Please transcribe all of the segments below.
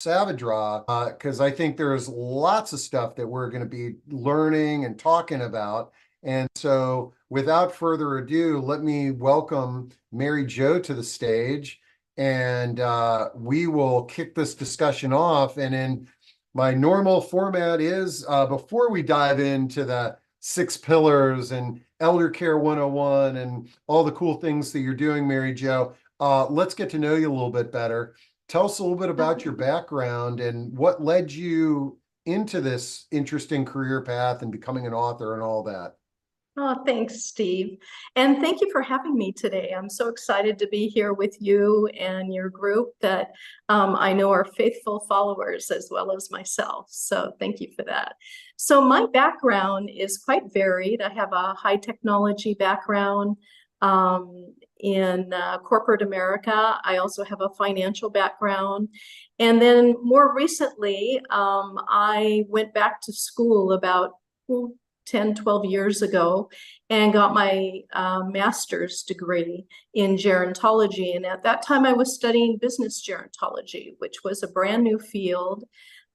Saavedra, because I think there's lots of stuff that we're going to be learning and talking about. And so, without further ado, let me welcome Mary Jo to the stage, and we will kick this discussion off. And in my normal format is before we dive into the six pillars and Eldercare 101 and all the cool things that you're doing, Mary Jo, let's get to know you a little bit better. Tell us a little bit about your background and what led you into this interesting career path and becoming an author and all that. Oh, thanks, Steve. And thank you for having me today. I'm so excited to be here with you and your group that I know are faithful followers as well as myself. So thank you for that. So my background is quite varied. I have a high technology background in corporate America. I also have a financial background. And then more recently, I went back to school about 10, 12 years ago and got my master's degree in gerontology. And at that time I was studying business gerontology, which was a brand new field,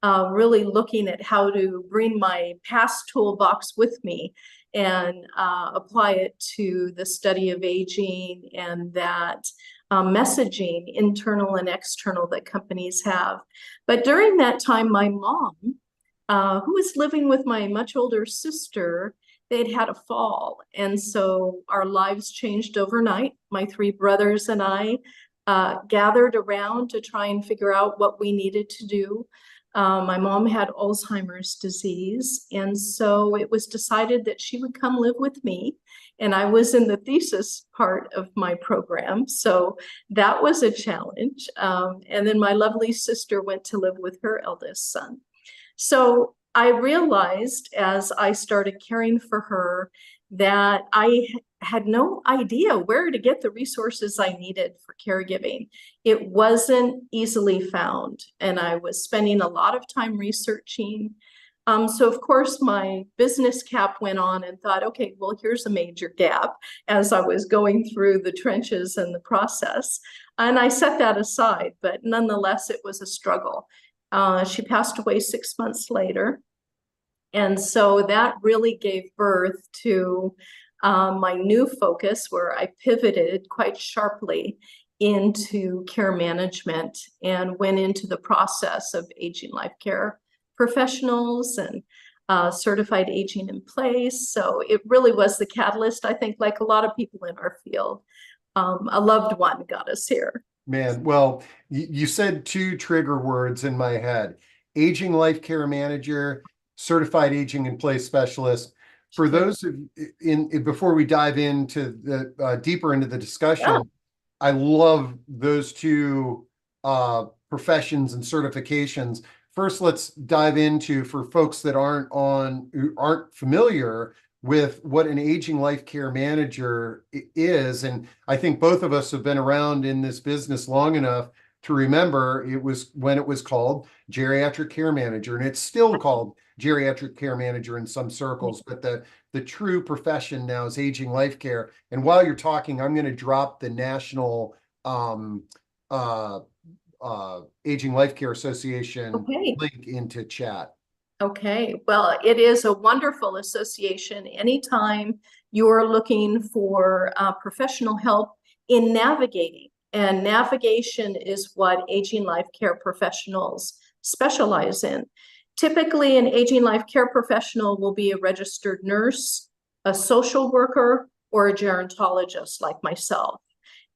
really looking at how to bring my past toolbox with me and apply it to the study of aging and that messaging, internal and external, that companies have. But during that time, my mom, who was living with my much older sister, they'd had a fall. And so our lives changed overnight. My three brothers and I gathered around to try and figure out what we needed to do. My mom had Alzheimer's disease. And so it was decided that she would come live with me. And I was in the thesis part of my program. So that was a challenge. And then my lovely sister went to live with her eldest son. So I realized as I started caring for her that I had no idea where to get the resources I needed for caregiving. It wasn't easily found, and I was spending a lot of time researching. So of course my business cap went on and thought, okay, well, here's a major gap as I was going through the trenches and the process. And I set that aside, but nonetheless, it was a struggle. She passed away 6 months later. And so that really gave birth to my new focus, where I pivoted quite sharply into care management and went into the process of aging life care professionals and certified aging in place. So it really was the catalyst, I think, like a lot of people in our field. A loved one got us here. Man, well, you said two trigger words in my head: aging life care manager, certified aging in place specialist. For those of before we dive into the deeper into the discussion, Yeah. I love those two professions and certifications. First, let's dive into, for folks that who aren't familiar with what an aging life care manager is. And I think both of us have been around in this business long enough to remember it was when it was called geriatric care manager, and it's still called geriatric care manager in some circles, but the true profession now is aging life care. And while you're talking, I'm going to drop the National Aging Life Care Association Okay. link into chat. Okay, well, it is a wonderful association. Anytime you're looking for professional help in navigating, and navigation is what aging life care professionals specialize in. Typically, an aging life care professional will be a registered nurse, a social worker, or a gerontologist like myself.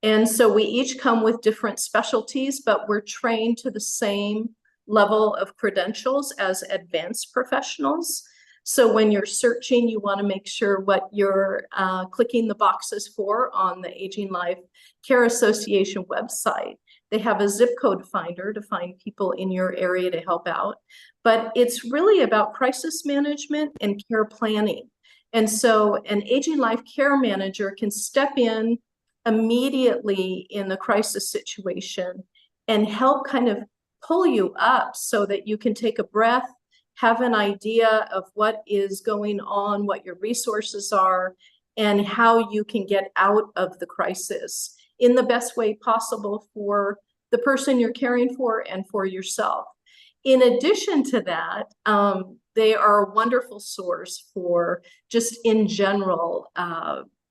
And so we each come with different specialties, but we're trained to the same level of credentials as advanced professionals. So when you're searching, you want to make sure what you're clicking the boxes for on the Aging Life Care Association website. They have a zip code finder to find people in your area to help out. But it's really about crisis management and care planning. And so an aging life care manager can step in immediately in the crisis situation and help kind of pull you up so that you can take a breath, have an idea of what is going on, what your resources are, and how you can get out of the crisis in the best way possible for the person you're caring for and for yourself. in addition to that, they are a wonderful source for just in general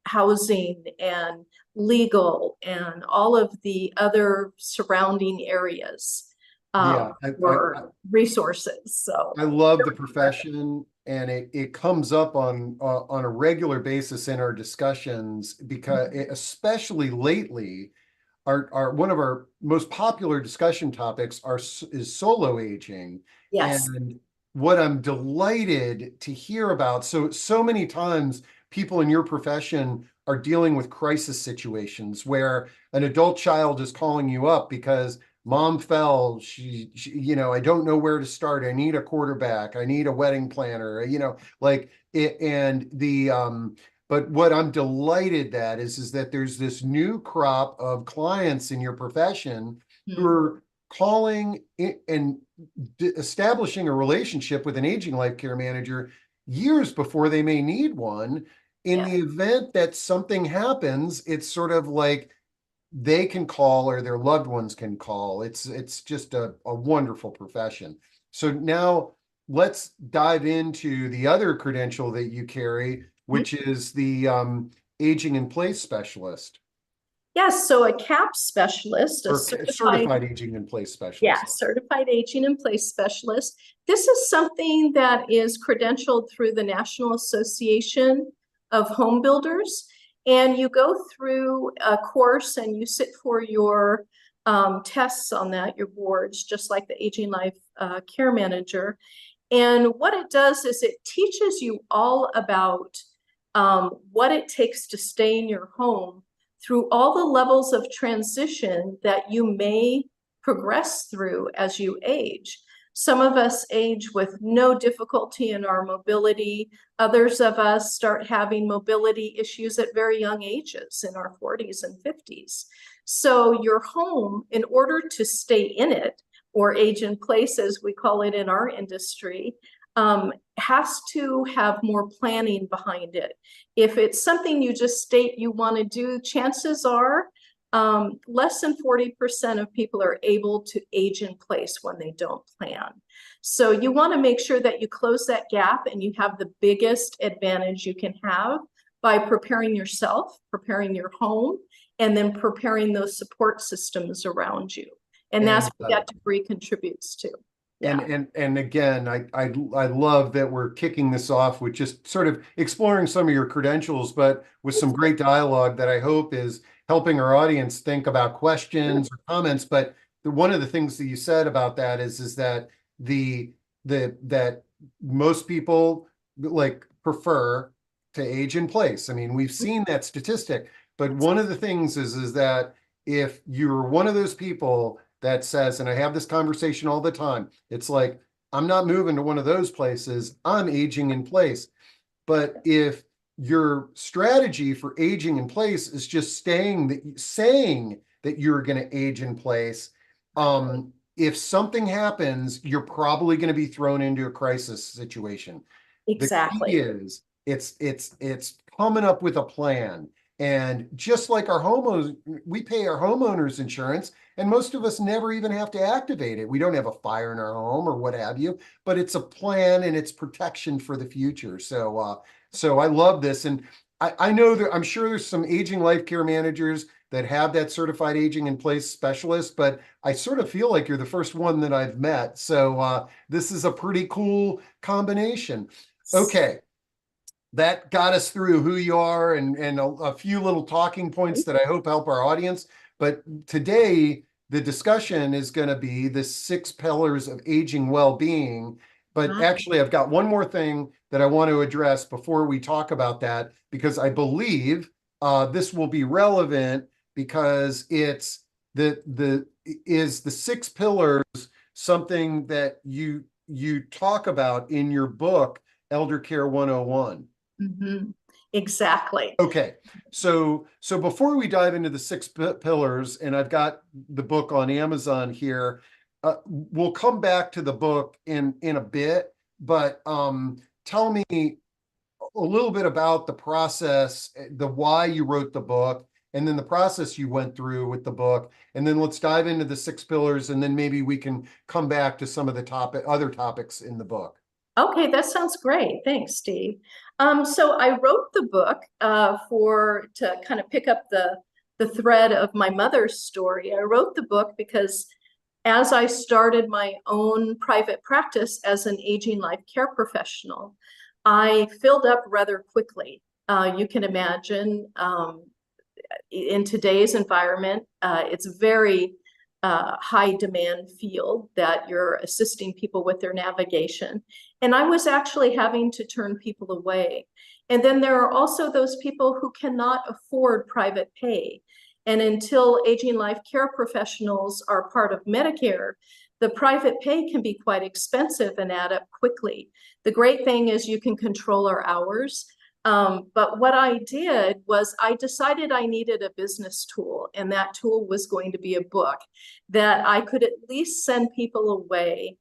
housing and legal and all of the other surrounding areas Yeah, for resources. So I love the profession, and it comes up on a regular basis in our discussions because especially lately, our one of our most popular discussion topics is solo aging. yes, And what I'm delighted to hear about, so many times people in your profession are dealing with crisis situations where an adult child is calling you up because mom fell, I don't know where to start, I need a quarterback, I need a wedding planner, like it. And the but what I'm delighted that is that there's this new crop of clients in your profession who are calling and establishing a relationship with an aging life care manager years before they may need one. In yeah. the event that something happens, it's sort of like they can call or their loved ones can call. It's just a wonderful profession. So now let's dive into the other credential that you carry, which is the aging in place specialist Yes, so a CAP specialist, a or certified, certified aging in place yeah, specialist. certified aging in place specialist. This is something that is credentialed through the National Association of Home Builders. And you go through a course and you sit for your tests on that, your boards, just like the Aging Life Care Manager. And what it does is it teaches you all about what it takes to stay in your home through all the levels of transition that you may progress through as you age. Some of us age with no difficulty in our mobility. Others of us start having mobility issues at very young ages in our 40s and 50s. So your home, in order to stay in it, or age in place, as we call it in our industry, has to have more planning behind it. If it's something you just state you want to do, chances are less than 40% of people are able to age in place when they don't plan. So you want to make sure that you close that gap and you have the biggest advantage you can have by preparing yourself, preparing your home, and then preparing those support systems around you. And that's And what that degree contributes to. Yeah. and again, I love that we're kicking this off with just sort of exploring some of your credentials, but with some great dialogue that I hope is helping our audience think about questions or comments. But one of the things that you said about that is that that most people like prefer to age in place. I mean, we've seen that statistic, but one of the things is that if you're one of those people that says, and I have this conversation all the time, it's like, I'm not moving to one of those places, I'm aging in place. But if your strategy for aging in place is just saying that you're going to age in place, if something happens, you're probably going to be thrown into a crisis situation. The key Exactly. is it's coming up with a plan. And just like our homeowners, we pay our homeowners insurance, and most of us never even have to activate it. We don't have a fire in our home or what have you, but it's a plan and it's protection for the future. So I love this. And I know that I'm sure there's some aging life care managers that have that certified aging in place specialist, but I sort of feel like you're the first one that I've met. So this is a pretty cool combination. Okay, that got us through who you are and a few little talking points that I hope help our audience. But today, the discussion is going to be the 6 pillars of aging well-being. But actually, I've got one more thing that I want to address before we talk about that, because I believe this will be relevant because it's the 6 pillars something that you talk about in your book, Eldercare 101. Exactly. Okay, so before we dive into the 6 pillars, and I've got the book on Amazon here, we'll come back to the book in a bit, but tell me a little bit about the process, the why you wrote the book, and then the process you went through with the book. And then let's dive into the 6 pillars, and then maybe we can come back to some of the other topics in the book. Okay, that sounds great. Thanks, Steve. So I wrote the book to kind of pick up the thread of my mother's story. I wrote the book because as I started my own private practice as an aging life care professional, I filled up rather quickly. You can imagine in today's environment, it's very high demand field that you're assisting people with their navigation. And I was actually having to turn people away. And then there are also those people who cannot afford private pay. And until aging life care professionals are part of Medicare, the private pay can be quite expensive and add up quickly. The great thing is you can control our hours. But what I did was I decided I needed a business tool, and that tool was going to be a book that I could at least send people away.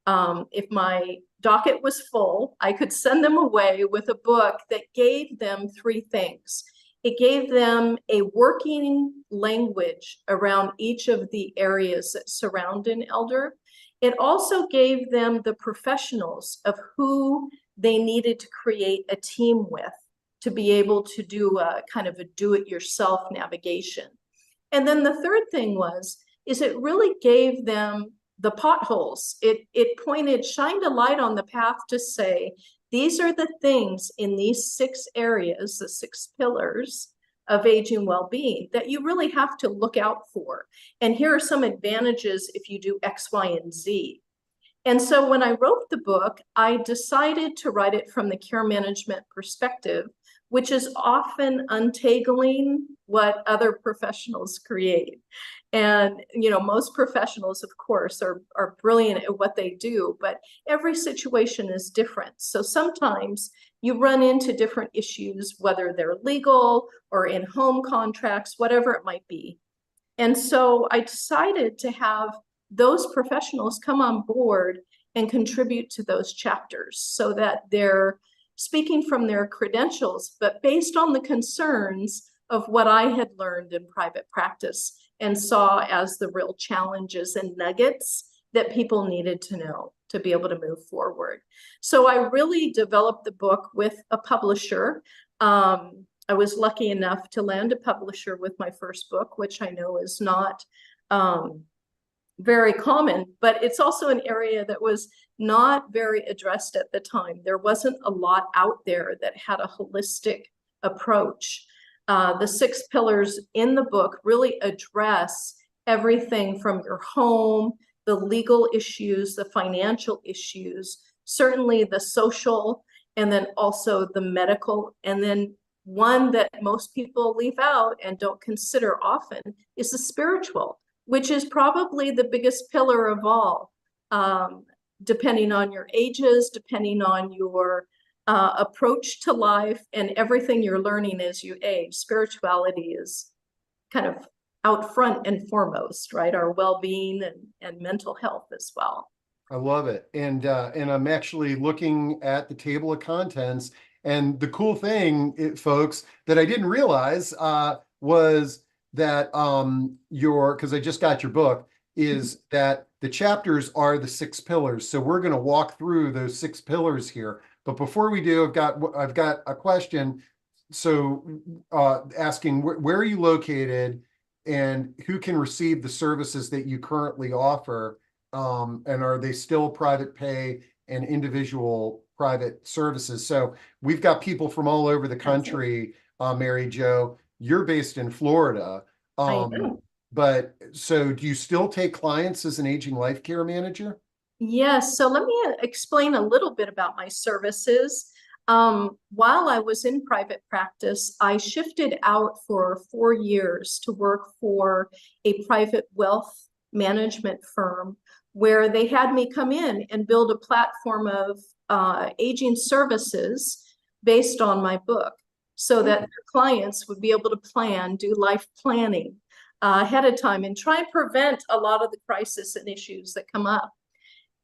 If my docket was full, I could send them away with a book that gave them 3 things. It gave them a working language around each of the areas that surround an elder. It also gave them the professionals of who they needed to create a team with to be able to do a kind of a do-it-yourself navigation. And then the third thing is it really gave them the potholes. It shined a light on the path to say, these are the things in these 6 areas, the 6 pillars of aging well-being that you really have to look out for. And here are some advantages if you do X, Y, and Z. And so when I wrote the book, I decided to write it from the care management perspective, which is often untangling what other professionals create. And, most professionals, of course, are brilliant at what they do, but every situation is different. So sometimes you run into different issues, whether they're legal or in home contracts, whatever it might be. And so I decided to have those professionals come on board and contribute to those chapters so that they're speaking from their credentials, but based on the concerns of what I had learned in private practice and saw as the real challenges and nuggets that people needed to know to be able to move forward. So I really developed the book with a publisher. I was lucky enough to land a publisher with my first book, which I know is not very common, but it's also an area that was not very addressed at the time. There wasn't a lot out there that had a holistic approach. The 6 pillars in the book really address everything from your home, the legal issues, the financial issues, certainly the social, and then also the medical. And then one that most people leave out and don't consider often is the spiritual, which is probably the biggest pillar of all, depending on your ages, depending on your approach to life and everything you're learning as you age. Spirituality is kind of out front and foremost, right? Our well-being and mental health as well. I love it. And I'm actually looking at the table of contents. And the cool thing, folks, that I didn't realize was that because I just got your book, is that the chapters are the 6 pillars. So we're going to walk through those 6 pillars here. But before we do, I've got a question. So asking where are you located and who can receive the services that you currently offer? And are they still private pay and individual private services? So we've got people from all over the country, Mary Jo. You're based in Florida. I know. But so do you still take clients as an aging life care manager? Yes, so let me explain a little bit about my services. While I was in private practice, I shifted out for 4 years to work for a private wealth management firm where they had me come in and build a platform of aging services based on my book so that their clients would be able to do life planning ahead of time and try and prevent a lot of the crisis and issues that come up.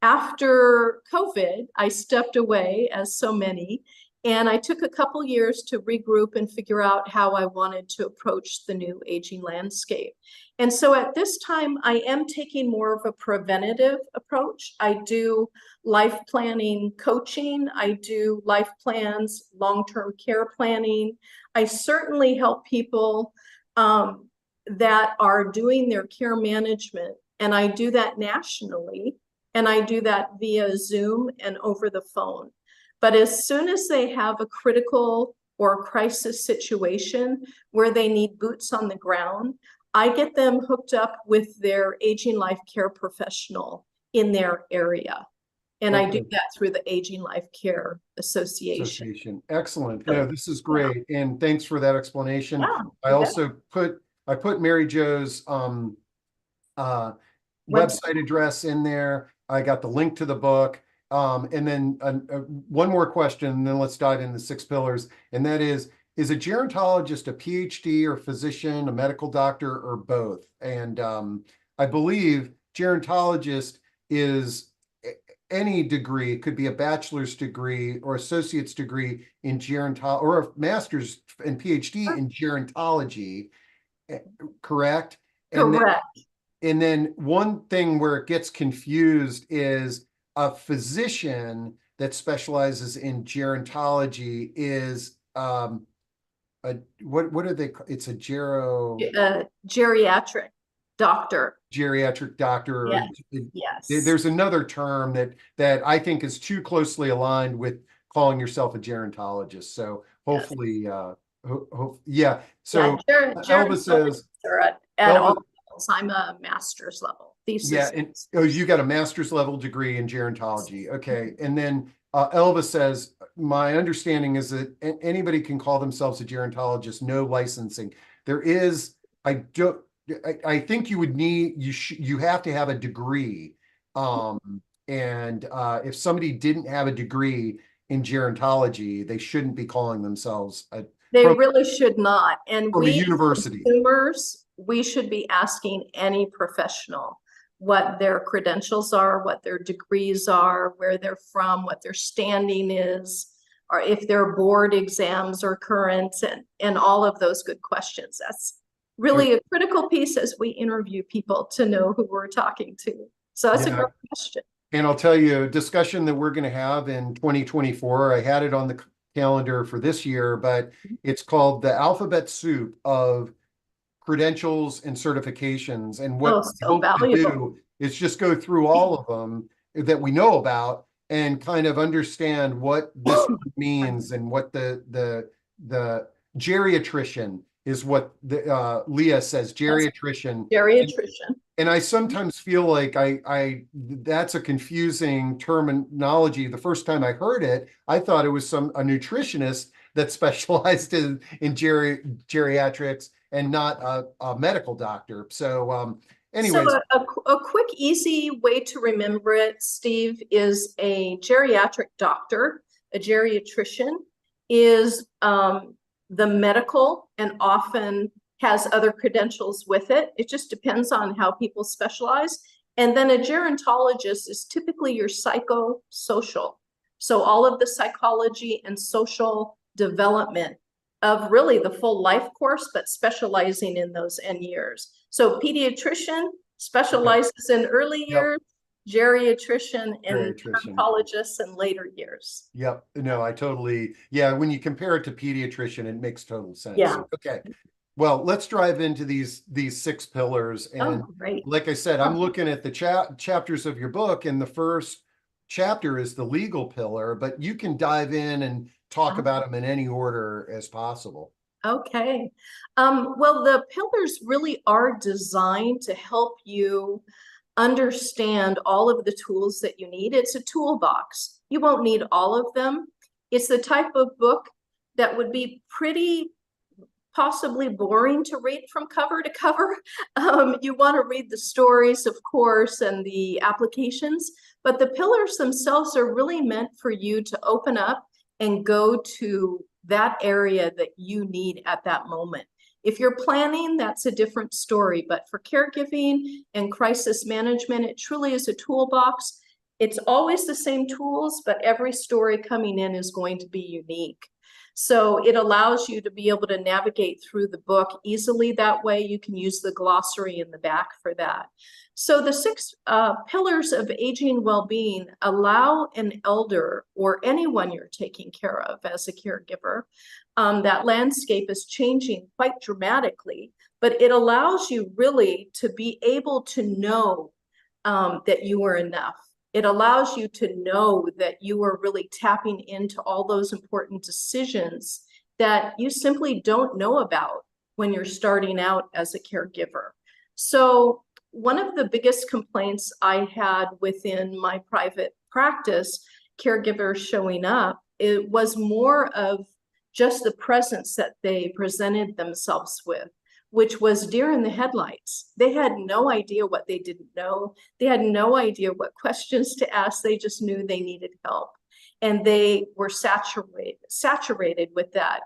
After COVID, I stepped away, as so many, And I took a couple years to regroup and figure out how I wanted to approach the new aging landscape. And so at this time, I am taking more of a preventative approach. I do life planning coaching. I do life plans, long-term care planning. I certainly help people that are doing their care management, and I do that nationally, and I do that via Zoom and over the phone. But as soon as they have a critical or crisis situation where they need boots on the ground, I get them hooked up with their aging life care professional in their area. And I do that through the Aging Life Care Association. Excellent. No, this is great. Yeah. And thanks for that explanation. Yeah, I also put Mary Jo's website address in there. I got the link to the book. And then one more question, and then let's dive into the 6 pillars. And that is a gerontologist a PhD or physician, a medical doctor, or both? And I believe gerontologist is any degree. It could be a bachelor's degree or associate's degree in gerontology, or a master's and PhD in gerontology, correct? Correct. And then one thing where it gets confused is a physician that specializes in gerontology is what are they? It's a geriatric doctor. Geriatric doctor. Yes. Yes. There's another term that I think is too closely aligned with calling yourself a gerontologist. So hopefully, yeah. So Elva says at all levels. I'm a master's level thesis. Yeah, and you got a master's level degree in gerontology. Okay, and then Elva says, my understanding is that anybody can call themselves a gerontologist, no licensing. There is, I think you would need, you have to have a degree. And if somebody didn't have a degree in gerontology, they shouldn't be calling themselves they really should not. And from we a university. Consumers, we should be asking any professional what their credentials are, what their degrees are, where they're from, what their standing is, or if their board exams are current, and all of those good questions. That's really a critical piece as we interview people to know who we're talking to. So that's a great question. And I'll tell you, a discussion that we're going to have in 2024, I had it on the calendar for this year, but it's called the alphabet soup of credentials and certifications. And what I hope to do is just go through all of them that we know about and kind of understand what this means, and what the geriatrician is, what the Leah says, geriatrician. And I sometimes feel like that's a confusing terminology. The first time I heard it, I thought it was a nutritionist that specialized in geriatrics and not a medical doctor. So anyways. So a quick, easy way to remember it, Steve, is a geriatric doctor. A geriatrician is the medical, and often has other credentials with it. It just depends on how people specialize. And then a gerontologist is typically your psychosocial. So all of the psychology and social development of really the full life course, but specializing in those end years. So pediatrician specializes in early years, geriatrician and gerontologists in later years. Yep. No, I totally, when you compare it to pediatrician, it makes total sense. Yeah. Okay. Well, let's dive into these 6 pillars. And like I said, I'm looking at the chapters of your book, and the first chapter is the legal pillar, but you can dive in and talk about them in any order as possible. Okay. Well, the pillars really are designed to help you understand all of the tools that you need. It's a toolbox. You won't need all of them. It's the type of book that would be pretty possibly boring to read from cover to cover. You want to read the stories, of course, and the applications, but the pillars themselves are really meant for you to open up and go to that area that you need at that moment. If you're planning, that's a different story, but for caregiving and crisis management, it truly is a toolbox. It's always the same tools, but every story coming in is going to be unique. So it allows you to be able to navigate through the book easily that way. You can use the glossary in the back for that. So the 6 pillars of aging well-being allow an elder or anyone you're taking care of as a caregiver. That landscape is changing quite dramatically, but it allows you really to be able to know that you are enough. It allows you to know that you are really tapping into all those important decisions that you simply don't know about when you're starting out as a caregiver. So one of the biggest complaints I had within my private practice, caregivers showing up, it was more of just the presence that they presented themselves with, which was deer in the headlights. They had no idea what they didn't know. They had no idea what questions to ask. They just knew they needed help. And they were saturated with that,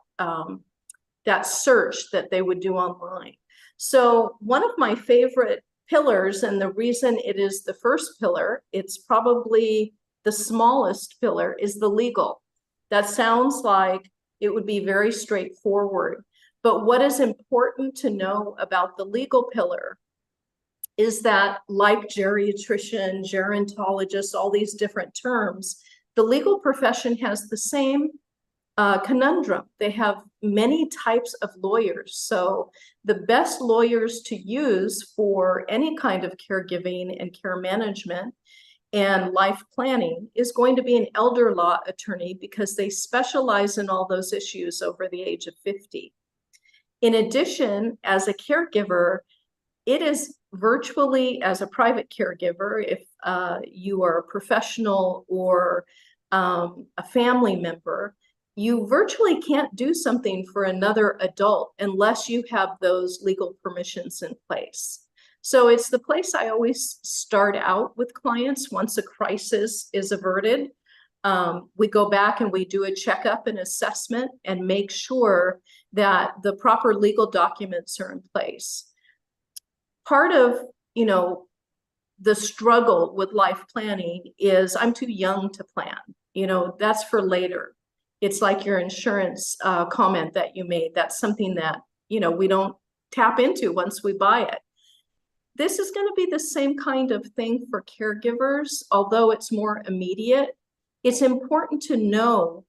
that search that they would do online. So one of my favorite pillars, and the reason it is the first pillar, it's probably the smallest pillar, is the legal. That sounds like it would be very straightforward. But what is important to know about the legal pillar is that, like geriatrician, gerontologist, all these different terms, the legal profession has the same conundrum. They have many types of lawyers. So the best lawyers to use for any kind of caregiving and care management and life planning is going to be an elder law attorney, because they specialize in all those issues over the age of 50. In addition, as a caregiver, it is virtually, as a private caregiver, if you are a professional or a family member, you virtually can't do something for another adult unless you have those legal permissions in place. So it's the place I always start out with clients once a crisis is averted. We go back and we do a checkup and assessment and make sure that the proper legal documents are in place. Part of, the struggle with life planning is I'm too young to plan. That's for later. It's like your insurance comment that you made. That's something that, we don't tap into once we buy it. This is going to be the same kind of thing for caregivers, although it's more immediate. It's important to know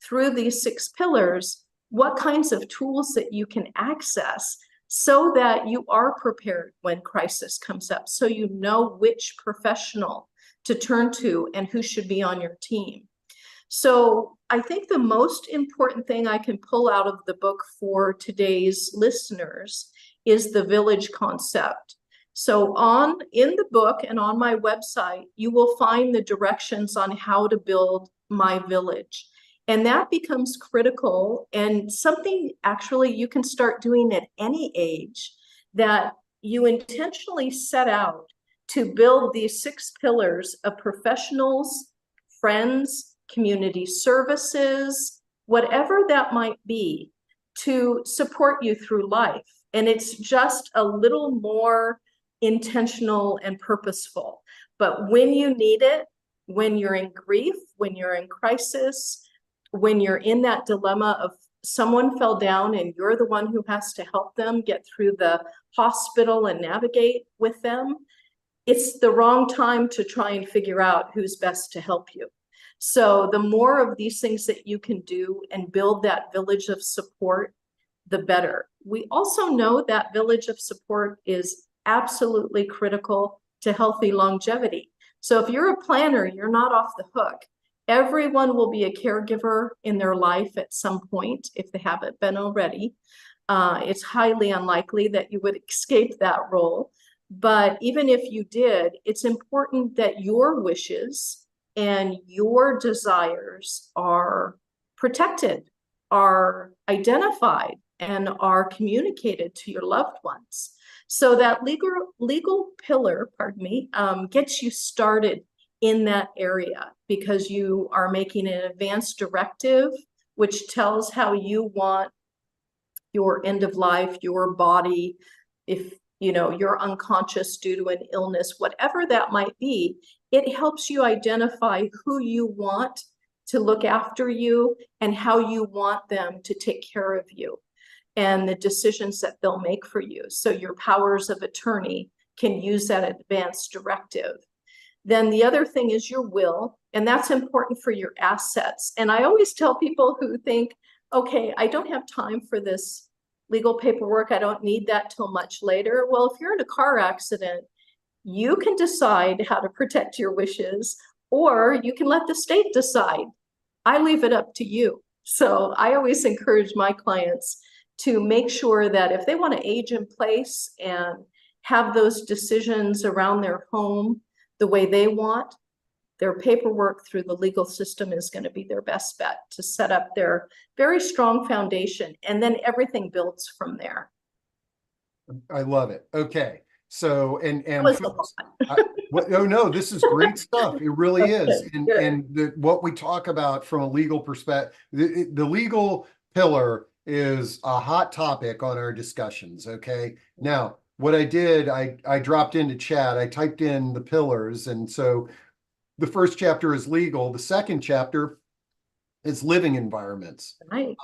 through these 6 pillars what kinds of tools that you can access so that you are prepared when crisis comes up, so you know which professional to turn to and who should be on your team. So I think the most important thing I can pull out of the book for today's listeners is the village concept. So in the book and on my website, you will find the directions on how to build my village. And that becomes critical, and something actually you can start doing at any age, that you intentionally set out to build these 6 pillars of professionals, friends, community services, whatever that might be, to support you through life. And it's just a little more intentional and purposeful. But when you need it, when you're in grief, when you're in crisis, when you're in that dilemma of someone fell down and you're the one who has to help them get through the hospital and navigate with them, it's the wrong time to try and figure out who's best to help you. So the more of these things that you can do and build that village of support, the better. We also know that village of support is absolutely critical to healthy longevity. So if you're a planner, you're not off the hook. Everyone will be a caregiver in their life at some point, if they haven't been already. It's highly unlikely that you would escape that role. But even if you did, it's important that your wishes and your desires are protected, are identified, and are communicated to your loved ones. So that legal pillar, gets you started in that area, because you are making an advance directive, which tells how you want your end of life, your body, if you're unconscious due to an illness, whatever that might be, it helps you identify who you want to look after you and how you want them to take care of you and the decisions that they'll make for you. So your powers of attorney can use that advance directive. Then the other thing is your will, and that's important for your assets. And I always tell people who think, okay, I don't have time for this legal paperwork, I don't need that till much later. Well, if you're in a car accident, you can decide how to protect your wishes, or you can let the state decide. I leave it up to you. So I always encourage my clients to make sure that if they want to age in place and have those decisions around their home the way they want, their paperwork through the legal system is going to be their best bet to set up their very strong foundation, and then everything builds from there. I love it. Okay. So, and folks, oh no, this is great stuff. It really is. And what we talk about from a legal perspective, the legal pillar is a hot topic on our discussions. Okay. Now, what I did, I dropped into chat, I typed in the pillars. And so the first chapter is legal. The second chapter is living environments. Right.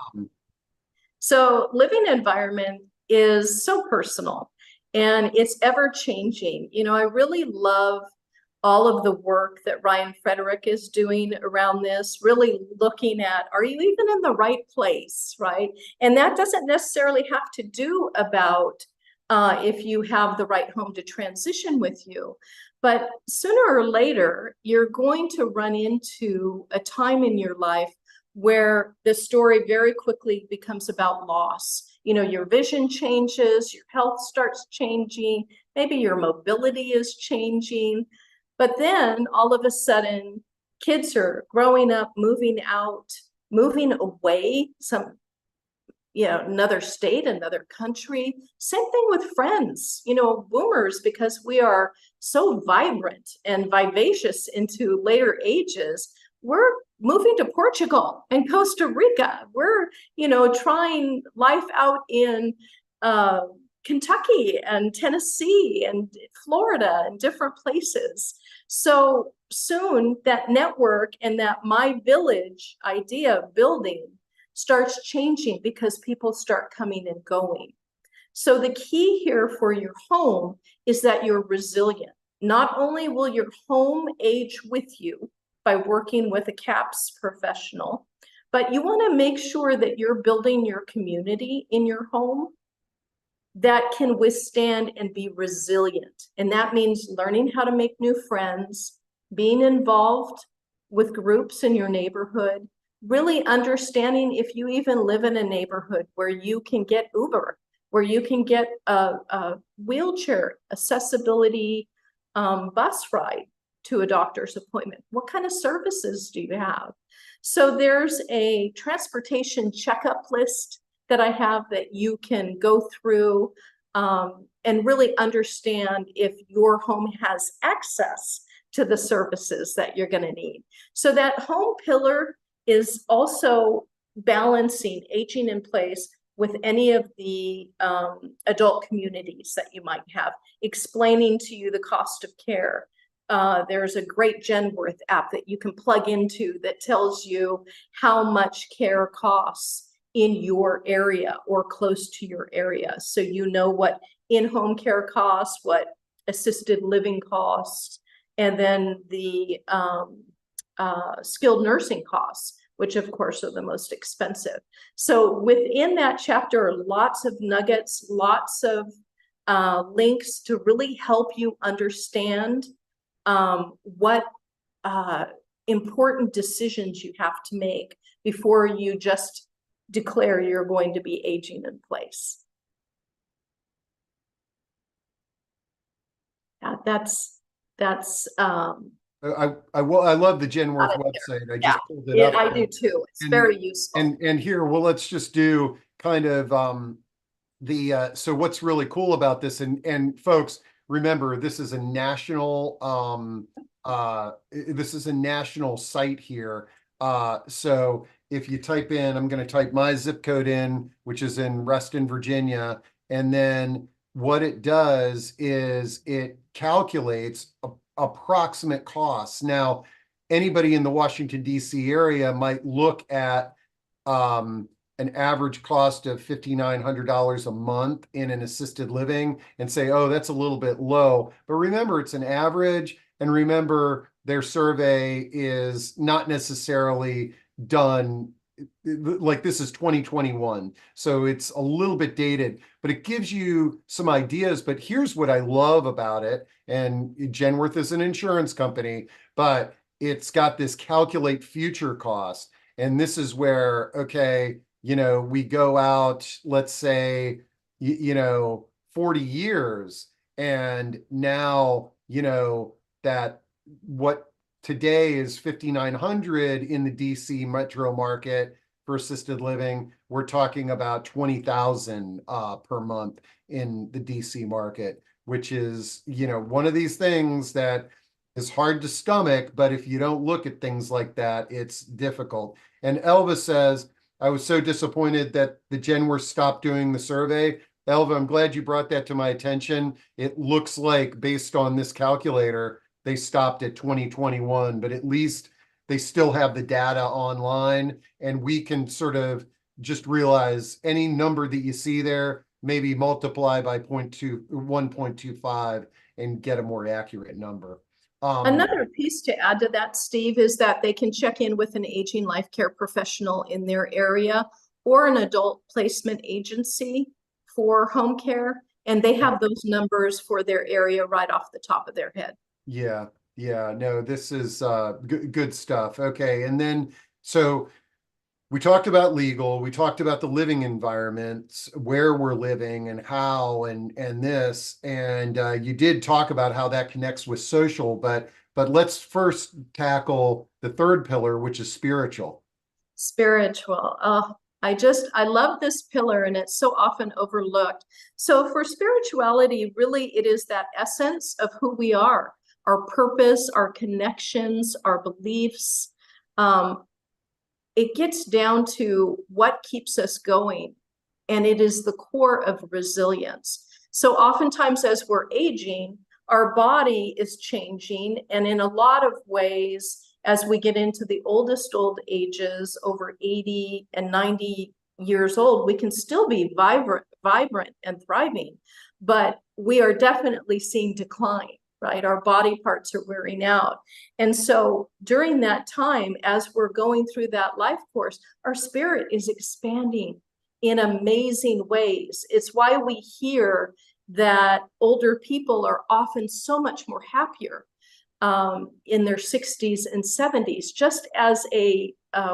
So living environment is so personal and it's ever changing. I really love all of the work that Ryan Frederick is doing around this, really looking at, are you even in the right place, right? And that doesn't necessarily have to do about if you have the right home to transition with you. But sooner or later, you're going to run into a time in your life where the story very quickly becomes about loss. Your vision changes, your health starts changing, maybe your mobility is changing. But then all of a sudden, kids are growing up, moving out, moving away, another state, another country. Same thing with friends, boomers, because we are so vibrant and vivacious into later ages. We're moving to Portugal and Costa Rica. We're, trying life out in Kentucky and Tennessee and Florida and different places. So soon that network and that my village idea of building starts changing because people start coming and going. So the key here for your home is that you're resilient. Not only will your home age with you by working with a CAPS professional, but you want to make sure that you're building your community in your home that can withstand and be resilient. And that means learning how to make new friends, being involved with groups in your neighborhood, really understanding if you even live in a neighborhood where you can get Uber, where you can get a wheelchair accessibility bus ride to a doctor's appointment. What kind of services do you have? So there's a transportation checkup list that I have that you can go through and really understand if your home has access to the services that you're going to need. So that home pillar is also balancing aging in place with any of the adult communities that you might have, explaining to you the cost of care. There's a great Genworth app that you can plug into that tells you how much care costs in your area or close to your area. So you know what in-home care costs, what assisted living costs, and then the skilled nursing costs, which of course are the most expensive. So within that chapter are lots of nuggets, lots of links to really help you understand what important decisions you have to make before you just declare you're going to be aging in place. I love the Genworth website. I just pulled it up. I do too. It's very useful. And here, well, let's just do kind of so what's really cool about this, and folks, remember, this is a national site here. So if you type in, I'm going to type my zip code in, which is in Reston, Virginia, and then what it does is it calculates approximate costs. Now, anybody in the Washington, D.C. area might look at an average cost of $5,900 a month in an assisted living and say, oh, that's a little bit low. But remember, it's an average. And remember, their survey is not necessarily done like this is 2021. So it's a little bit dated, but it gives you some ideas. But here's what I love about it. And Genworth is an insurance company, but it's got this calculate future cost. And this is where, okay, we go out, let's say, 40 years, and now, that what today is 5,900 in the DC metro market for assisted living, we're talking about 20,000 per month in the DC market, which is, one of these things that is hard to stomach, but if you don't look at things like that, it's difficult. And Elva says, I was so disappointed that the Genworth stopped doing the survey. Elva, I'm glad you brought that to my attention. It looks like, based on this calculator, they stopped at 2021, but at least they still have the data online, and we can sort of just realize any number that you see there, maybe multiply by 1.25 and get a more accurate number. Another piece to add to that, Steve, is that they can check in with an aging life care professional in their area or an adult placement agency for home care, and they have those numbers for their area right off the top of their head. Yeah, no, this is good stuff. Okay, and then so we talked about legal, we talked about the living environments, where we're living and how, and this, and you did talk about how that connects with social, but let's first tackle the third pillar, which is spiritual. Spiritual. I love this pillar, and it's so often overlooked. So for spirituality, really, it is that essence of who we are, our purpose, our connections, our beliefs. It gets down to what keeps us going, and it is the core of resilience. So oftentimes as we're aging, our body is changing, and in a lot of ways, as we get into the oldest old ages, over 80 and 90 years old, we can still be vibrant and thriving, but we are definitely seeing decline. Right? Our body parts are wearing out. And so during that time, as we're going through that life course, our spirit is expanding in amazing ways. It's why we hear that older people are often so much more happier in their 60s and 70s, just as a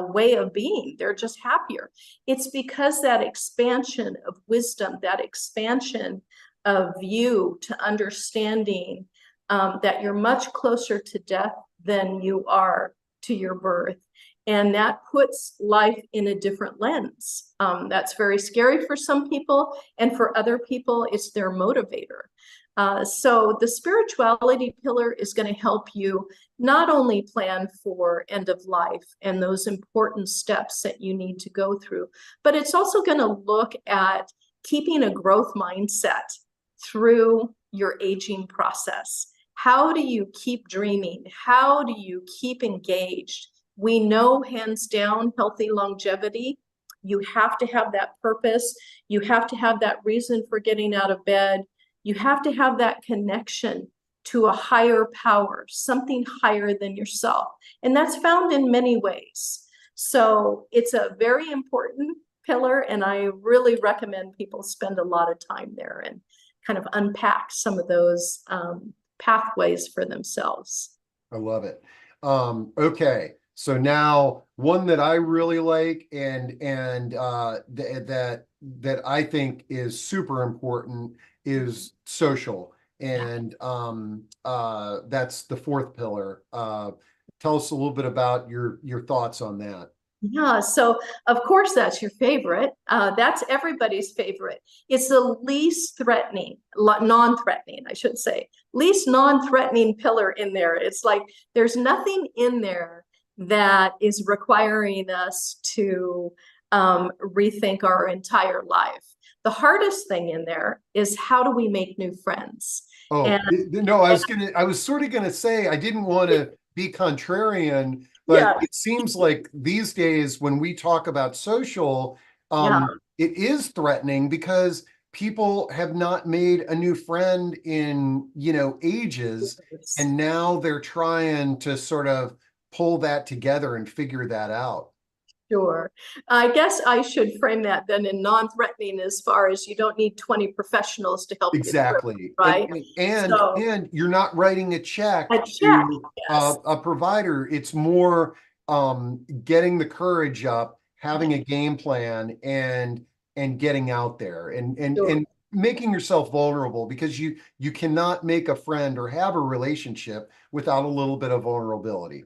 way of being. They're just happier. It's because that expansion of wisdom, that expansion of view to understanding that you're much closer to death than you are to your birth. And that puts life in a different lens. That's very scary for some people, and for other people, it's their motivator. So the spirituality pillar is going to help you not only plan for end of life and those important steps that you need to go through, but it's also going to look at keeping a growth mindset through your aging process. How do you keep dreaming? How do you keep engaged? We know, hands down, healthy longevity, you have to have that purpose. You have to have that reason for getting out of bed. You have to have that connection to a higher power, something higher than yourself. And that's found in many ways. So it's a very important pillar, and I really recommend people spend a lot of time there and kind of unpack some of those pathways for themselves. I love it. Okay, so now one that I really like and that I think is super important is social, and that's the fourth pillar. Tell us a little bit about your thoughts on that. Yeah, so of course that's your favorite. That's everybody's favorite. It's the least threatening, non-threatening, I should say, least non-threatening pillar in there. It's like there's nothing in there that is requiring us to rethink our entire life. The hardest thing in there is how do we make new friends? Oh, And no, I was sort of gonna say, I didn't want to be contrarian, but yeah, it seems like these days when we talk about social, yeah, it is threatening because people have not made a new friend in, ages, yes. and now they're trying to sort of pull that together and figure that out. Sure. I guess I should frame that then in non-threatening as far as you don't need 20 professionals to help you through, Exactly. right? So And you're not writing a a check check, to yes. a provider. It's more getting the courage up, having a game plan, and getting out there Sure. and making yourself vulnerable, because you cannot make a friend or have a relationship without a little bit of vulnerability.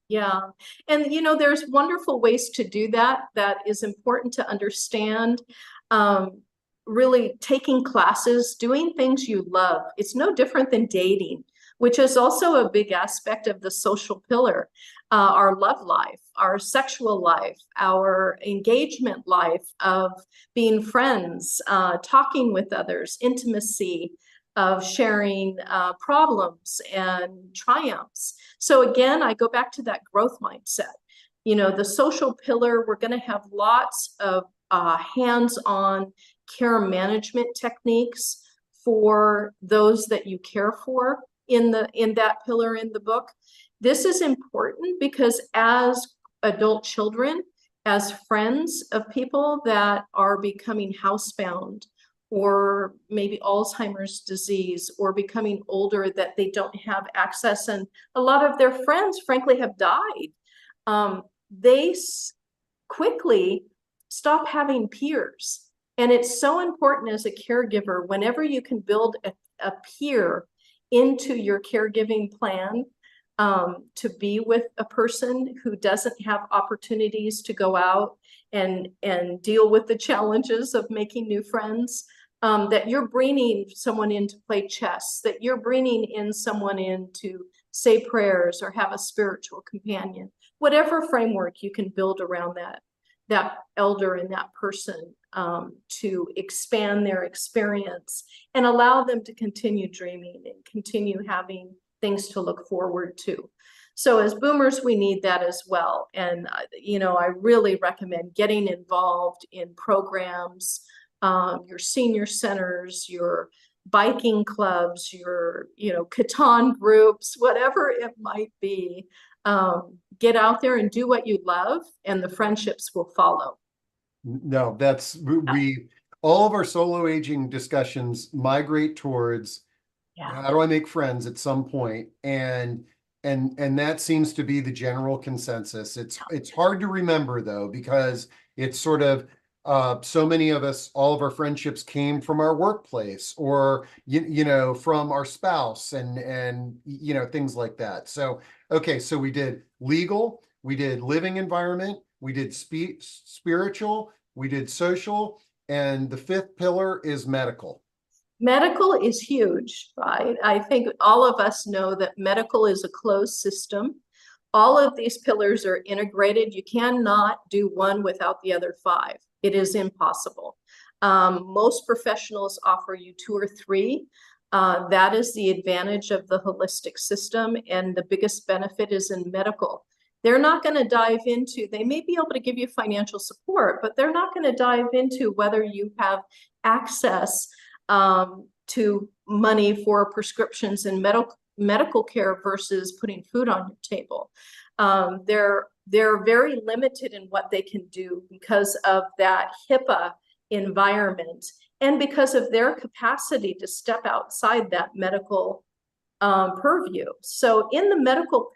Yeah. And there's wonderful ways to do that. That is important to understand. Um, Really taking classes, doing things you love. It's no different than dating, which is also a big aspect of the social pillar. Our love life, our sexual life, our engagement life of being friends, talking with others, intimacy, of sharing problems and triumphs. So again, I go back to that growth mindset. The social pillar, we're going to have lots of hands-on care management techniques for those that you care for in that pillar in the book. This is important because as adult children, as friends of people that are becoming housebound, or maybe Alzheimer's disease, or becoming older that they don't have access, and a lot of their friends frankly have died, they quickly stop having peers. And it's so important as a caregiver, whenever you can build a peer into your caregiving plan, to be with a person who doesn't have opportunities to go out and deal with the challenges of making new friends, that you're bringing someone in to play chess, that you're bringing in someone in to say prayers or have a spiritual companion, whatever framework you can build around that elder and that person, to expand their experience and allow them to continue dreaming and continue having things to look forward to. So as boomers, we need that as well. And, I really recommend getting involved in programs, your senior centers, your biking clubs, your, Catan groups, whatever it might be. Get out there and do what you love, and the friendships will follow. No, that's we all of our solo aging discussions migrate towards Yeah. how do I make friends at some point? And that seems to be the general consensus. It's hard to remember though, because it's sort of so many of us, all of our friendships came from our workplace, or from our spouse, and things like that. So okay, so we did legal, we did living environment, we did spiritual, we did social, and the fifth pillar is medical. Medical is huge, right? I think all of us know that medical is a closed system. All of these pillars are integrated. You cannot do one without the other five. It is impossible. Most professionals offer you two or three. That is the advantage of the holistic system, and the biggest benefit is in medical. They're not going to dive into, they may be able to give you financial support, but they're not going to dive into whether you have access to money for prescriptions and medical care versus putting food on your table. They're very limited in what they can do because of that HIPAA environment, and because of their capacity to step outside that medical purview. So in the medical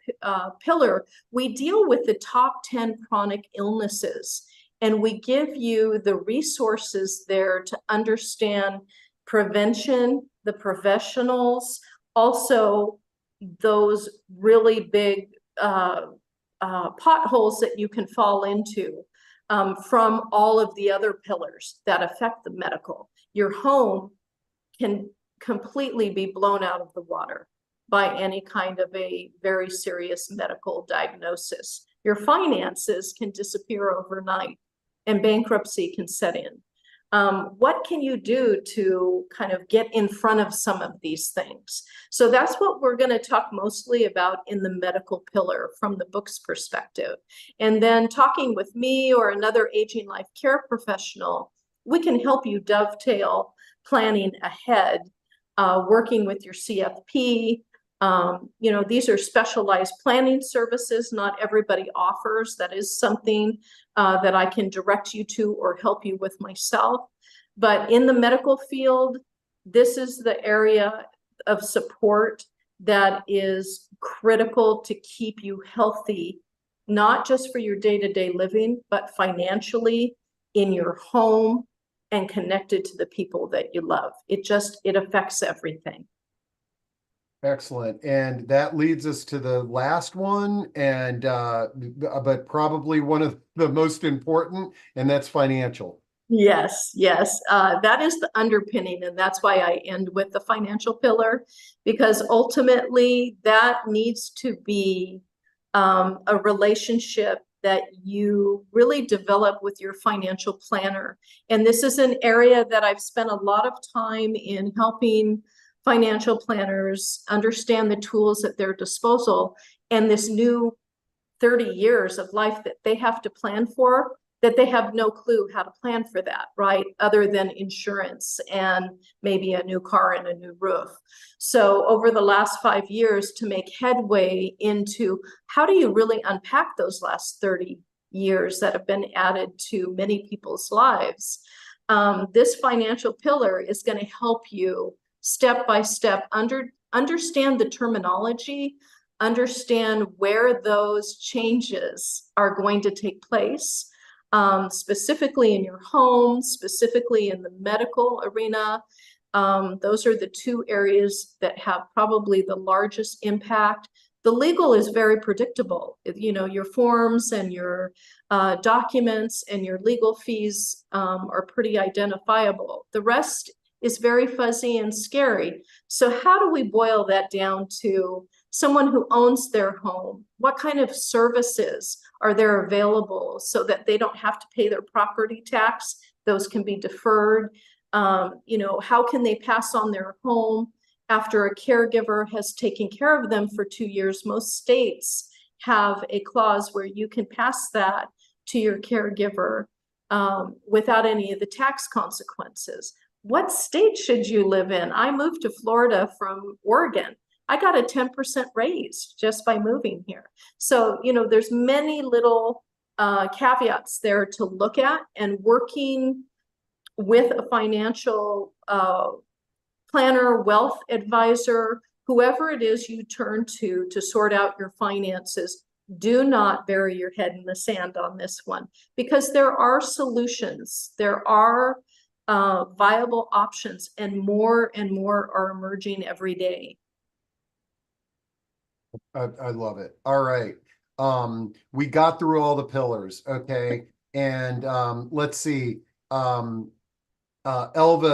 pillar, we deal with the top 10 chronic illnesses, and we give you the resources there to understand prevention, the professionals, also those really big potholes that you can fall into from all of the other pillars that affect the medical. Your home can completely be blown out of the water by any kind of a very serious medical diagnosis. Your finances can disappear overnight, and bankruptcy can set in. What can you do to kind of get in front of some of these things? So that's what we're going to talk mostly about in the medical pillar from the book's perspective. And then talking with me or another aging life care professional, we can help you dovetail planning ahead, working with your CFP. These are specialized planning services not everybody offers. That is something that I can direct you to or help you with myself. But in the medical field, this is the area of support that is critical to keep you healthy, not just for your day-to-day living, but financially in your home and connected to the people that you love. It affects everything. Excellent. And that leads us to the last one, and but probably one of the most important, and that's financial. Yes, yes. That is the underpinning, and that's why I end with the financial pillar, because ultimately that needs to be a relationship that you really develop with your financial planner. And this is an area that I've spent a lot of time in helping financial planners understand the tools at their disposal and this new 30 years of life that they have to plan for, that they have no clue how to plan for that, right? Other than insurance and maybe a new car and a new roof. So over the last 5 years, to make headway into how do you really unpack those last 30 years that have been added to many people's lives, this financial pillar is going to help you step by step understand the terminology, understand where those changes are going to take place, specifically in your home, specifically in the medical arena. Those are the two areas that have probably the largest impact. The legal is very predictable. Your forms and your documents and your legal fees are pretty identifiable. The rest is very fuzzy and scary. So how do we boil that down to someone who owns their home? What kind of services are there available so that they don't have to pay their property tax? Those can be deferred. How can they pass on their home after a caregiver has taken care of them for 2 years? Most states have a clause where you can pass that to your caregiver without any of the tax consequences. What state should you live in? I moved to Florida from Oregon. I got a 10% raise just by moving here. So, there's many little caveats there to look at, and working with a financial planner, wealth advisor, whoever it is you turn to sort out your finances. Do not bury your head in the sand on this one, because there are solutions. There are viable options, and more are emerging every day. I love it. All right. We got through all the pillars. Okay. And let's see. Elva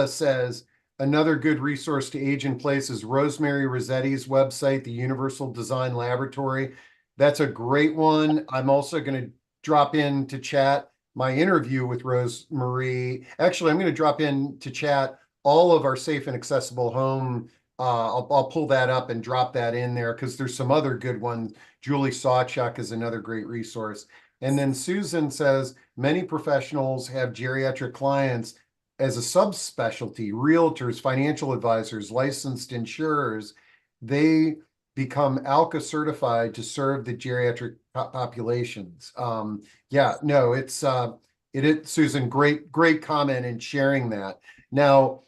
says, another good resource to age in place is Rosemary Rossetti's website, the Universal Design Laboratory. That's a great one. I'm also going to drop in to chat my interview with Rosemary. Actually, I'm going to drop in to chat all of our safe and accessible home. I'll pull that up and drop that in there because there's some other good ones. Julie Sawchuk is another great resource. And then Susan says, many professionals have geriatric clients as a subspecialty, realtors, financial advisors, licensed insurers. They become ALCA certified to serve the geriatric populations. Yeah, no, it is, Susan, great comment in sharing that. Now,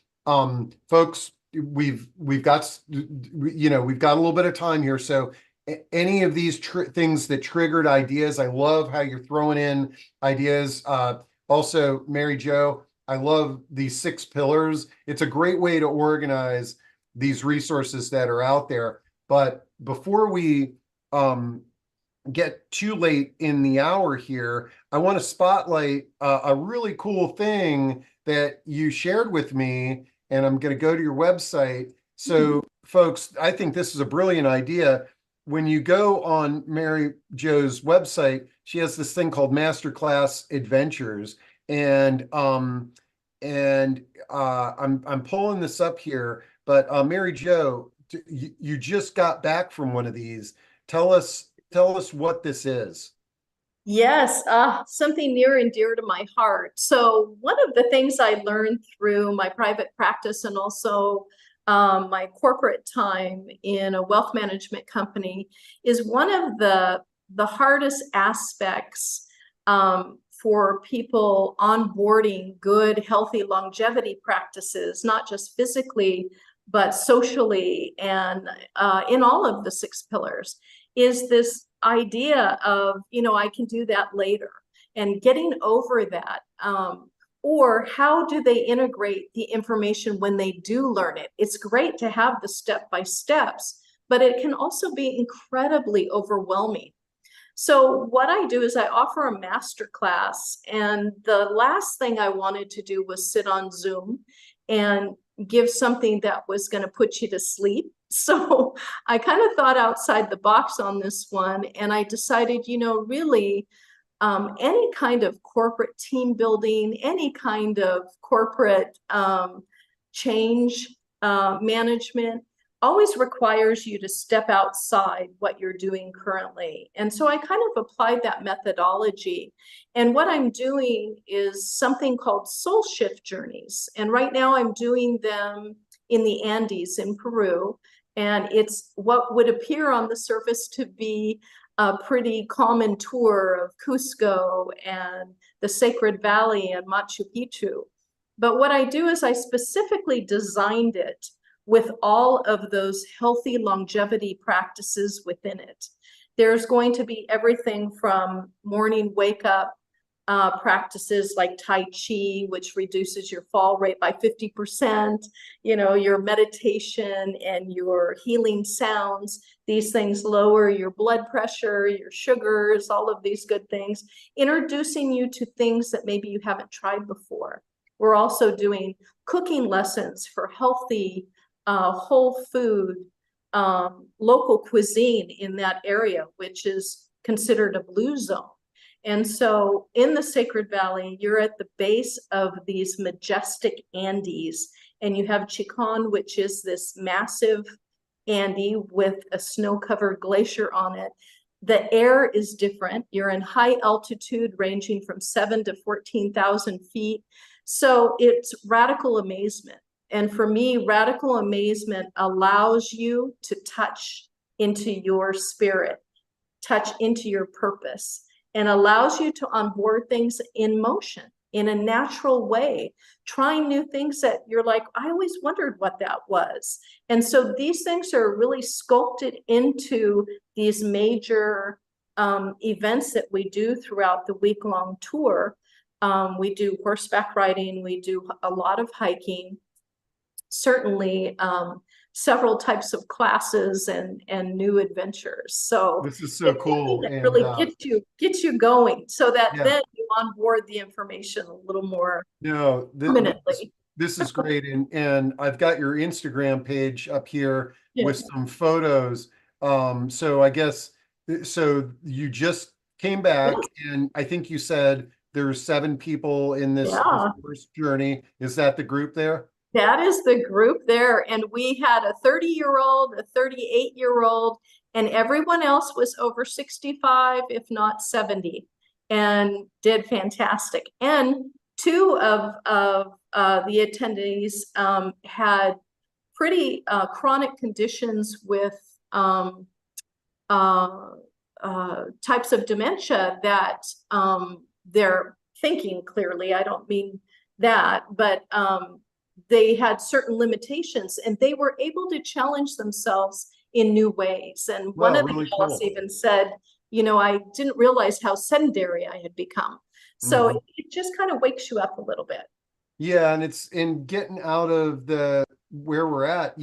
folks, we've got a little bit of time here. So any of these things that triggered ideas, I love how you're throwing in ideas. Also, Mary Jo, I love these 6 pillars. It's a great way to organize these resources that are out there. But before we get too late in the hour here, I want to spotlight a really cool thing that you shared with me, and I'm going to go to your website. So, folks, I think this is a brilliant idea. When you go on Mary Jo's website, she has this thing called Masterclass Adventures, and and I'm pulling this up here, but Mary Jo, you just got back from one of these. Tell us what this is. Yes, something near and dear to my heart. So one of the things I learned through my private practice and also my corporate time in a wealth management company is one of the hardest aspects for people onboarding good, healthy longevity practices, not just physically, but socially and in all of the 6 pillars, is this idea of, I can do that later, and getting over that. Or how do they integrate the information when they do learn it? It's great to have the step-by-steps, but it can also be incredibly overwhelming. So what I do is I offer a master class, and the last thing I wanted to do was sit on Zoom and give something that was going to put you to sleep. So I kind of thought outside the box on this one, and I decided, really, any kind of corporate team building, any kind of corporate change management always requires you to step outside what you're doing currently. And so I kind of applied that methodology. And what I'm doing is something called soul shift journeys. And right now I'm doing them in the Andes in Peru. And it's what would appear on the surface to be a pretty common tour of Cusco and the Sacred Valley and Machu Picchu. But what I do is I specifically designed it with all of those healthy longevity practices within it. There's going to be everything from morning wake up practices like Tai Chi, which reduces your fall rate by 50%, your meditation and your healing sounds. These things lower your blood pressure, your sugars, all of these good things, introducing you to things that maybe you haven't tried before. We're also doing cooking lessons for healthy, whole food, local cuisine in that area, which is considered a blue zone. And so in the Sacred Valley, you're at the base of these majestic Andes, and you have Chicon, which is this massive Andes with a snow-covered glacier on it. The air is different. You're in high altitude ranging from 7 to 14,000 feet. So it's radical amazement. And for me, radical amazement allows you to touch into your spirit, touch into your purpose, and allows you to onboard things in motion in a natural way, trying new things that you're like, I always wondered what that was. And so these things are really sculpted into these major events that we do throughout the week-long tour. We do horseback riding, we do a lot of hiking, certainly several types of classes and new adventures. So This is so cool. that And really gets you going, so that yeah, then you onboard the information a little more no, permanently. this is great. And I've got your Instagram page up here Yeah. with some photos. So I guess so you just came back, and I think you said there's 7 people in this Yeah. first journey. Is that the group there? That is the group there. And we had a 30-year-old, a 38-year-old, and everyone else was over 65, if not 70, and did fantastic. And 2 of the attendees had pretty chronic conditions with types of dementia that they're thinking clearly. I don't mean that, but they had certain limitations, and they were able to challenge themselves in new ways. And one of the gals even said, I didn't realize how sedentary I had become. So it just kind of wakes you up a little bit. Yeah, and it's in getting out of where we're at.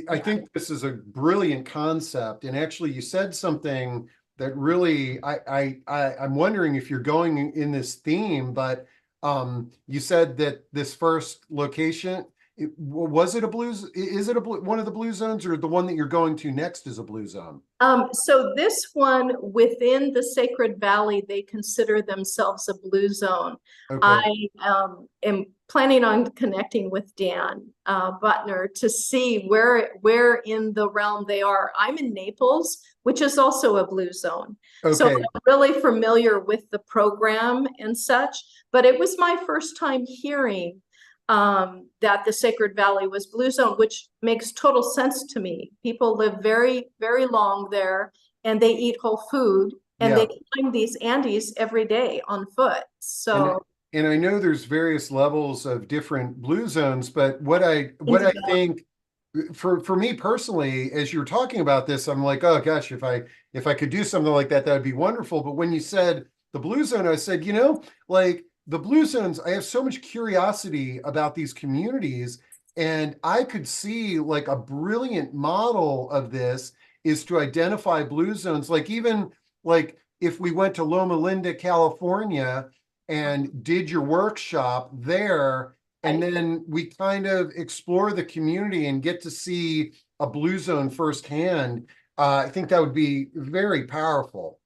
I think this is a brilliant concept. And actually, you said something that really I'm wondering if you're going in this theme, but you said that this first location, is it one of the blue zones, or the one that you're going to next is a blue zone? So this one within the Sacred Valley, they consider themselves a blue zone. Okay. I am planning on connecting with Dan Butner to see where in the realm they are. I'm in Naples, which is also a blue zone. So Okay. I'm really familiar with the program and such, but it was my first time hearing that the Sacred Valley was blue zone, which makes total sense to me. People live very, very long there, and they eat whole food, and they Yeah. climb these Andes every day on foot. And So and I know there's various levels of different blue zones, but what I think for me personally, as you were talking about this, I'm like, oh gosh, if I could do something like that, that would be wonderful. But when you said the blue zone, I said, like the blue zones, I have so much curiosity about these communities, and I could see like a brilliant model of this is to identify blue zones, like even like if we went to Loma Linda, California, and did your workshop there, and then we kind of explore the community and get to see a blue zone firsthand. I think that would be very powerful.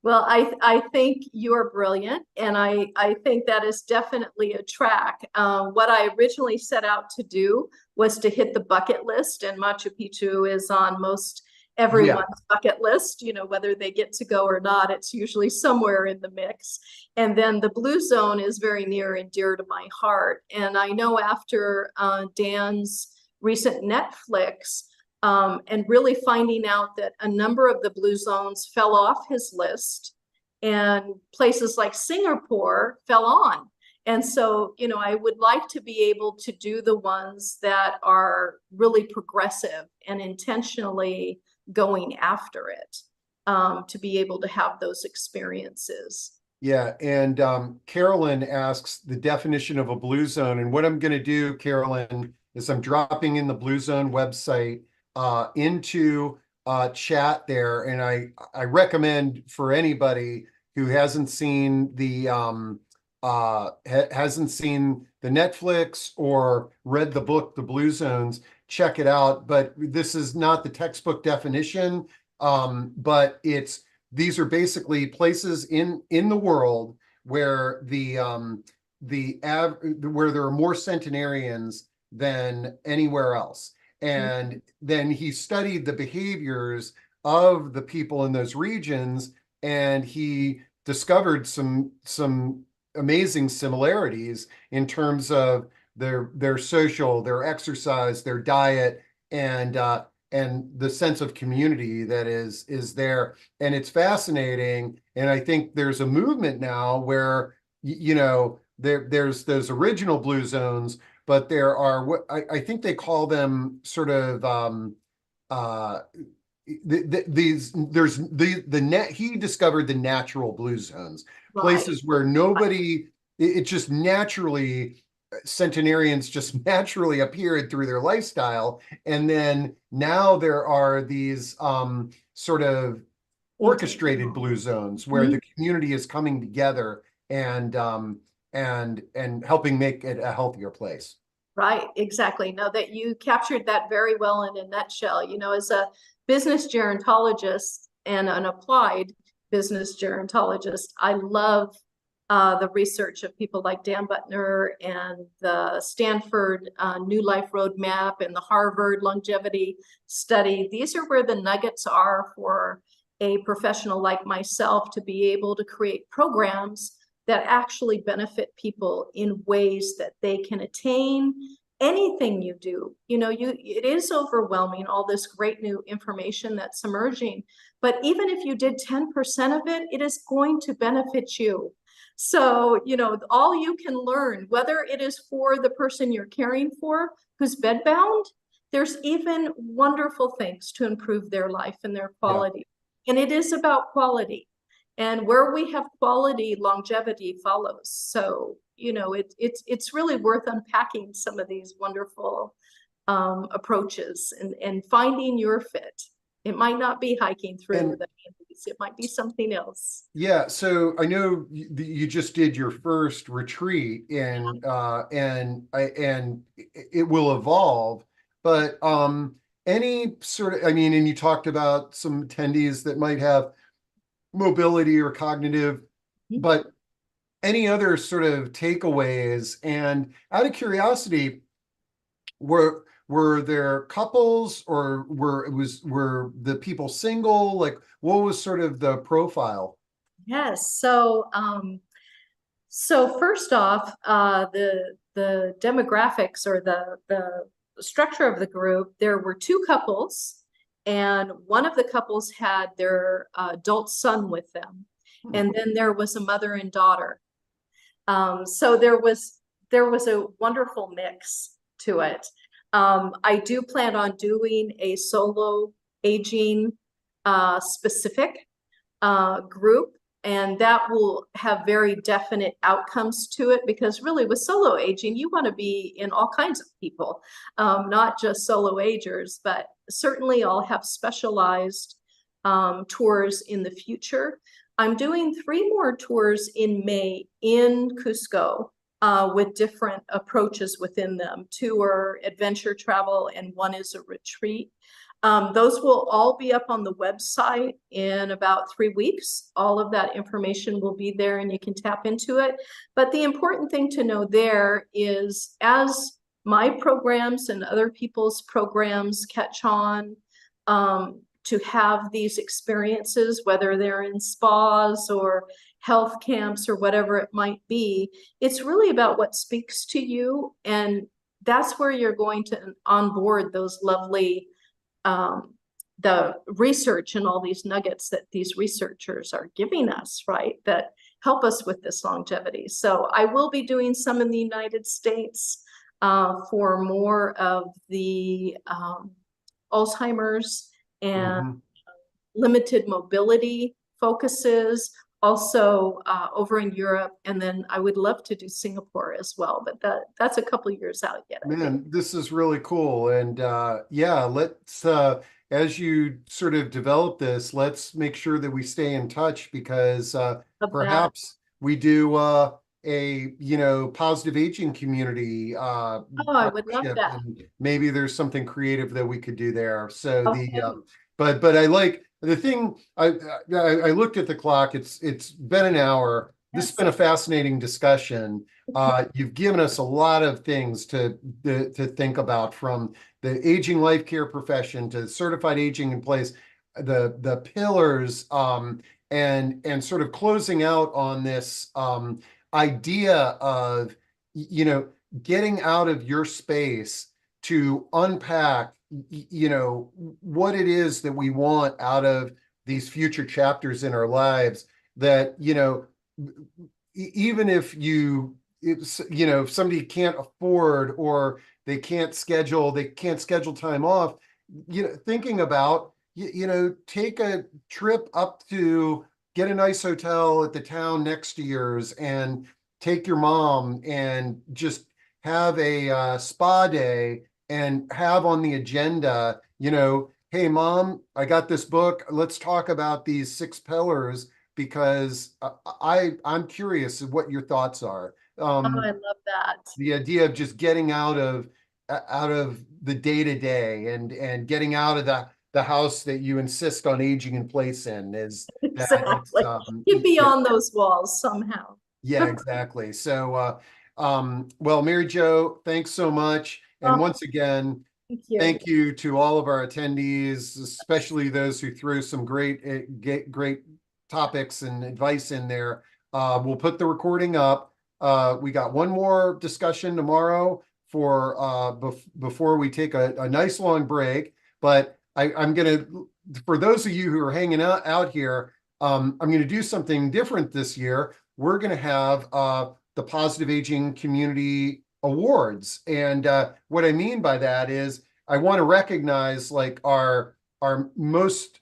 well, I think you're brilliant, and I think that is definitely a track. What I originally set out to do was to hit the bucket list, and Machu Picchu is on most Yeah, everyone's bucket list, whether they get to go or not, it's usually somewhere in the mix. And then the blue zone is very near and dear to my heart. And I know after Dan's recent Netflix, and really finding out that a number of the blue zones fell off his list and places like Singapore fell on. And so, I would like to be able to do the ones that are really progressive and intentionally going after it, to be able to have those experiences. yeah. And Carolyn asks the definition of a blue zone. And what I'm going to do, Carolyn, is I'm dropping in the Blue Zone website into chat there. And I recommend for anybody who hasn't seen the hasn't seen the Netflix or read the book, The Blue Zones, check it out. But this is not the textbook definition, but these are basically places in the world where where there are more centenarians than anywhere else. And then he studied the behaviors of the people in those regions, and he discovered some amazing similarities in terms of their social, their exercise, their diet, and the sense of community that is there. And it's fascinating. And I think there's a movement now where there's those original blue zones, but there are what I think they call them sort of uh these there's the net he discovered the natural blue zones, Right. places where nobody it just naturally centenarians just naturally appeared through their lifestyle. And then now there are these sort of orchestrated blue zones where Mhm. the community is coming together and helping make it a healthier place. Right, exactly. No, that you captured that very well in a nutshell. As a business gerontologist and an applied business gerontologist, I love the research of people like Dan Butner and the Stanford New Life Roadmap and the Harvard Longevity Study. These are where the nuggets are for a professional like myself to be able to create programs that actually benefit people in ways that they can attain anything you do. It is overwhelming, all this great new information that's emerging, but even if you did 10% of it, it is going to benefit you. So, all you can learn, whether it is for the person you're caring for who's bedbound, there's even wonderful things to improve their life and their Yeah. quality. And it is about quality. And where we have quality, longevity follows. So, it's really worth unpacking some of these wonderful approaches and finding your fit. It might not be hiking through And the Andes. It might be something else. yeah, so I know you just did your first retreat, and it will evolve, but any sort of, I mean, and you talked about some attendees that might have mobility or cognitive, but any other sort of takeaways? And out of curiosity, were there couples, or were the people single? Like, what was sort of the profile? Yes. So first off, the demographics or the structure of the group, there were two couples, and one of the couples had their adult son with them, Hmm. and then there was a mother and daughter. So there was a wonderful mix to it. I do plan on doing a solo aging specific group, and that will have very definite outcomes to it, because really with solo aging, you want to be in all kinds of people, not just solo agers, but certainly I'll have specialized tours in the future. I'm doing 3 more tours in May in Cusco with different approaches within them. 2 are adventure travel and 1 is a retreat. Those will all be up on the website in about 3 weeks. All of that information will be there and you can tap into it. But the important thing to know there is, as my programs and other people's programs catch on, to have these experiences, whether they're in spas or health camps or whatever it might be, it's really about what speaks to you. And that's where you're going to onboard those lovely the research and all these nuggets that these researchers are giving us, right, that help us with this longevity. So I will be doing some in the United States for more of the Alzheimer's and Mhm. limited mobility focuses, also over in Europe, and then I would love to do Singapore as well, but that's a couple years out yet, I think. Man, this is really cool. And yeah, let's as you sort of develop this, let's make sure that we stay in touch, because Of that. perhaps we do a, positive aging community Oh, I would love partnership, that. and maybe there's something creative that we could do there. So Okay. but I like the thing. I looked at the clock. It's been an hour. This has Yes. been a fascinating discussion. You've given us a lot of things to think about, from the aging life care profession to certified aging in place, the pillars, and sort of closing out on this idea of, you know, getting out of your space to unpack, what it is that we want out of these future chapters in our lives. That, even if somebody can't afford, or they can't schedule time off, thinking about, take a trip up to get a nice hotel at the town next to yours, and take your mom and just have a spa day, and have on the agenda, hey mom, I got this book, let's talk about these 6 pillars, because I'm curious of what your thoughts are. Oh, I love that. The idea of just getting out of the day to day, and getting out of the house that you insist on aging in place in, is that it's Exactly. Get yeah, beyond those walls somehow. yeah, exactly. So well, Mary Jo, thanks so much. And Oh, once again, thank you. thank you to all of our attendees, especially those who threw some great topics and advice in there. We'll put the recording up. We got one more discussion tomorrow for before we take a nice long break. But I'm gonna, for those of you who are hanging out here, I'm gonna do something different this year. We're gonna have the Positive Aging Community Awards, and what I mean by that is, I want to recognize, like, our most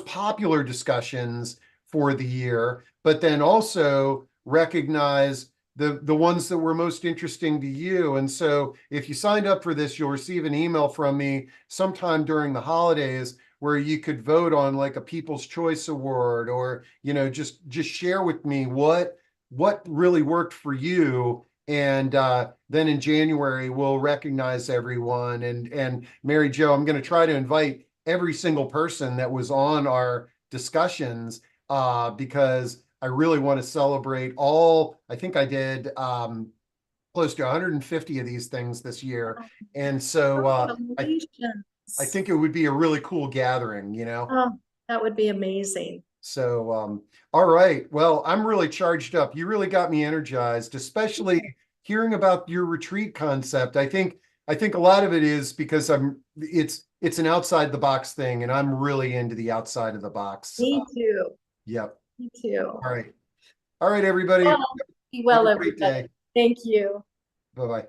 popular discussions for the year, but then also recognize the ones that were most interesting to you. And so if you signed up for this, you'll receive an email from me sometime during the holidays, where you could vote on, like, a People's Choice Award, or just share with me what really worked for you. And then in January, we'll recognize everyone. And Mary Jo, I'm going to try to invite every single person that was on our discussions, because I really want to celebrate all, I think I did close to 150 of these things this year. And so I Congratulations. think it would be a really cool gathering, you know? Oh, that would be amazing. So, all right. Well, I'm really charged up. You really got me energized, especially hearing about your retreat concept. I think a lot of it is because it's an outside the box thing, and I'm really into the outside of the box. Me too. Yep. Me too. All right. All right, everybody. Well, be Have well, a great everybody. day. Thank you. Bye-bye.